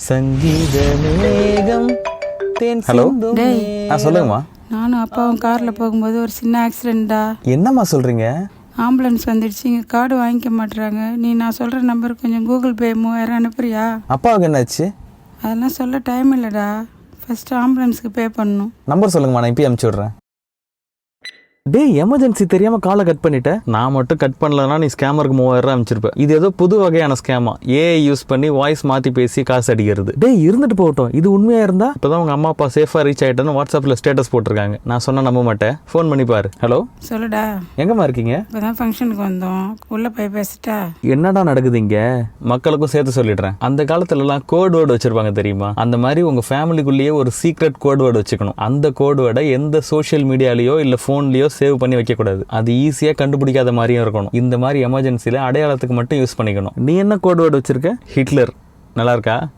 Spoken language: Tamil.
சங்கீத மேகம் தேன் சிந்தும் டேய். சொல்லுங்கம்மா. நானும் அப்பாவும் காரில் போகும்போது ஒரு சின்ன ஆக்சிடெண்ட்டா. என்னம்மா சொல்றீங்க? ஆம்புலன்ஸ் வந்துடுச்சு. இங்கே கார்டு வாங்கிக்க மாட்டுறாங்க. நீ நான் சொல்கிற நம்பருக்கு கொஞ்சம் கூகுள் பே 3000 அனுப்புறியா? அப்பாவுக்கு என்னாச்சு? அதெல்லாம் சொல்ல டைம் இல்லைடா. ஃபஸ்ட்டு ஆம்புலன்ஸுக்கு பே பண்ணணும். நம்பர் சொல்லுங்கம்மா, நான் இப்பயே அனுப்பிச்சி விட்றேன். டேய், எமர்ஜென்சி தெரியாம காலை கட் பண்ணிட்டேன். நான் மட்டும் கட் பண்ணலன்னா நீ ஸ்கேமருக்கு 3000 அனுப்பிச்சிருப்ப. இது ஏதோ புது வகையான ஸ்கேமா. ஏஐ யூஸ் பண்ணி வாய்ஸ் மாத்தி பேசி காசு அடிக்கிறது. டேய், இருந்துட்டு போகட்டும். இது உண்மையா இருந்தா இப்பதான் உங்க அம்மா அப்பா சேஃபா ரீச் ஆயிட்டேன்னு வாட்ஸ்அப்ல ஸ்டேட்டஸ் போட்டிருக்காங்க. நான் சொன்னா நம்ப மாட்டேன். ஃபோன் பண்ணி பாரு. ஹலோ, சொல்லுடா. எங்கம்மா இருக்கீங்க? இப்போதான் ஃபங்க்ஷனுக்கு வந்தோம். உள்ளே போய் பேசிட்டா? என்னடா நடக்குது இங்க? மக்களுக்கும் சேர்த்து சொல்லிடுறேன். அந்த காலத்துல எல்லாம் கோட் வேர்டு வச்சிருப்பாங்க தெரியுமா? அந்த மாதிரி உங்க ஃபேமிலிக்குள்ளேயே ஒரு சீக்ரெட் கோட் வேர்டு வச்சுக்கணும். அந்த கோட் வேர்டை எந்த சோஷியல் மீடியாலயோ இல்ல போன்லயோ சேவ் பண்ணி வைக்க கூடாது. அது ஈஸியா கண்டுபிடிக்காத மாதிரியும் இருக்கணும். இந்த மாதிரி எமர்ஜென்சில அடையாளத்துக்கு மட்டும் யூஸ் பண்ணிக்கணும். நீ என்ன கோட் வேர்டு வச்சிருக்க? ஹிட்லர். நல்லா இருக்கா?